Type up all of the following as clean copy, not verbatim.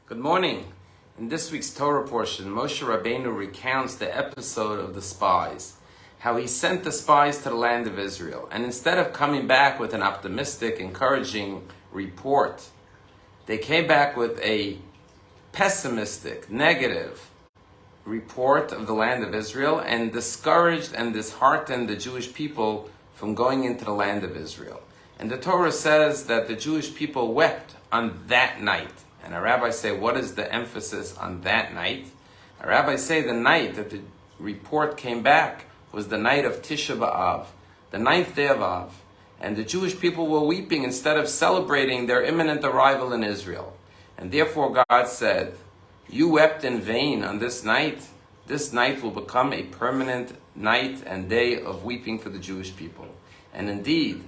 Good morning. In this week's Torah portion, Moshe Rabbeinu recounts the episode of the spies, how he sent the spies to the land of Israel. And instead of coming back with an optimistic, encouraging report, they came back with a pessimistic, negative report of the land of Israel and discouraged and disheartened the Jewish people from going into the land of Israel. And the Torah says that the Jewish people wept on that night. And our rabbis say, what is the emphasis on that night? Our rabbis say the night that the report came back was the night of Tisha B'Av, the 9th day of Av. And the Jewish people were weeping instead of celebrating their imminent arrival in Israel. And therefore God said, you wept in vain on this night. This night will become a permanent night and day of weeping for the Jewish people. And indeed,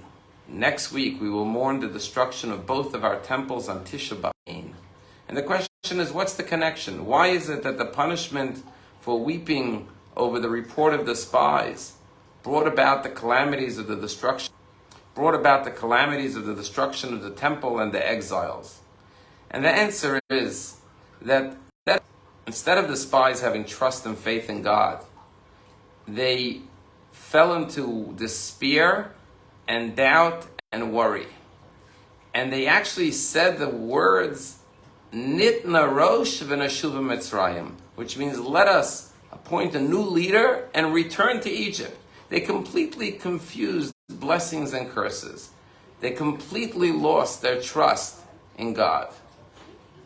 next week we will mourn the destruction of both of our temples on Tisha B'Av. And the question is, what's the connection? Why is it that the punishment for weeping over the report of the spies brought about the calamities of the destruction of the temple and the exiles? And the answer is that instead of the spies having trust and faith in God, they fell into despair and doubt and worry. And they actually said the words, Nitna Rosh v'Nashuva Mitzrayim, which means let us appoint a new leader and return to Egypt. They completely confused blessings and curses. They completely lost their trust in God.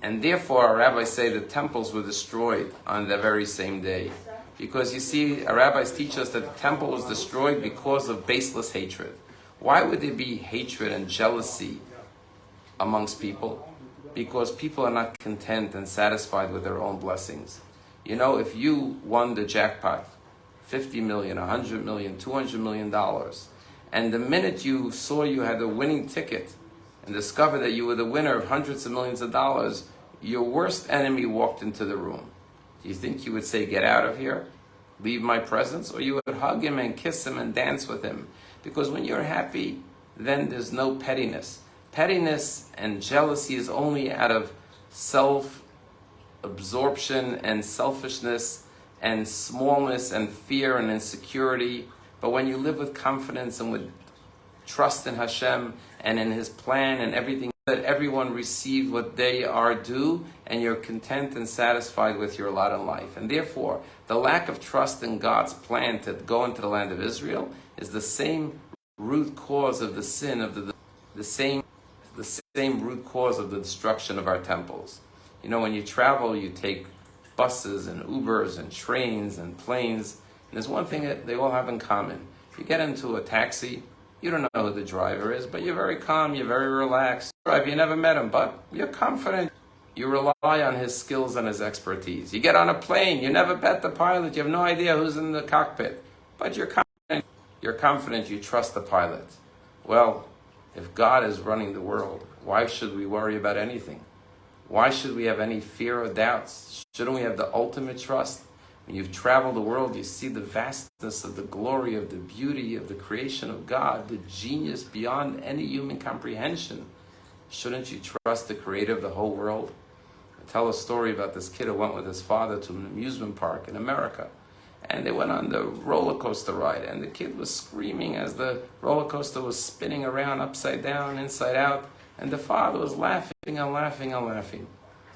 And therefore, our rabbis say the temples were destroyed on the very same day. Because you see, our rabbis teach us that the temple was destroyed because of baseless hatred. Why would there be hatred and jealousy amongst people? Because people are not content and satisfied with their own blessings. You know, if you won the jackpot, $50 million, $100 million, $200 million, and the minute you saw you had a winning ticket and discovered that you were the winner of hundreds of millions of dollars, your worst enemy walked into the room. Do you think you would say, get out of here, leave my presence? Or you would hug him and kiss him and dance with him? Because when you're happy, then there's no pettiness. Pettiness and jealousy is only out of self-absorption and selfishness and smallness and fear and insecurity. But when you live with confidence and with trust in Hashem and in His plan and everything, that everyone receive what they are due, and you're content and satisfied with your lot in life. And therefore, the lack of trust in God's plan to go into the land of Israel is the same root cause of the sin of the same root cause of the destruction of our temples. You know, when you travel, you take buses and Ubers and trains and planes. And there's one thing that they all have in common. You get into a taxi, you don't know who the driver is, but you're very calm, you're very relaxed. You never met him, but you're confident. You rely on his skills and his expertise. You get on a plane, you never bet the pilot, you have no idea who's in the cockpit, but you're confident, you trust the pilot. Well, if God is running the world, why should we worry about anything? Why should we have any fear or doubts? Shouldn't we have the ultimate trust? When you've traveled the world, you see the vastness of the glory, of the beauty, of the creation of God, the genius beyond any human comprehension. Shouldn't you trust the creator of the whole world? I tell a story about this kid who went with his father to an amusement park in America. And they went on the roller coaster ride, and the kid was screaming as the roller coaster was spinning around upside down, inside out, and the father was laughing and laughing and laughing.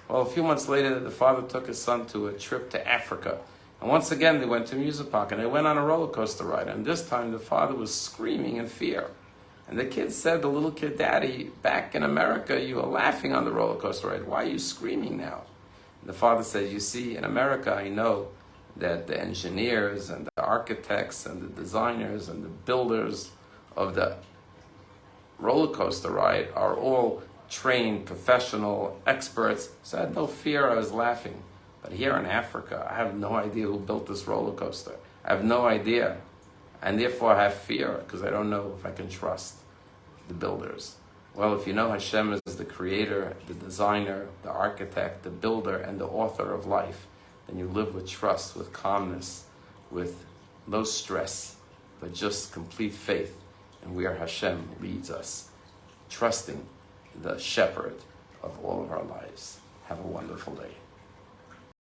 Well, a few months later, the father took his son to a trip to Africa. And once again, they went to a amusement park, and they went on a roller coaster ride. And this time, the father was screaming in fear. And the kid said, the little kid, Daddy, back in America, you were laughing on the roller coaster ride. Why are you screaming now? And the father said, you see, in America, I know that the engineers and the architects and the designers and the builders of the roller coaster ride are all trained, professional, experts. So I had no fear, I was laughing. But here in Africa, I have no idea who built this roller coaster. I have no idea. And therefore I have fear, because I don't know if I can trust the builders. Well, if you know Hashem is the creator, the designer, the architect, the builder, and the author of life, then you live with trust, with calmness, with no stress, but just complete faith in where Hashem leads us, trusting the shepherd of all of our lives. Have a wonderful day.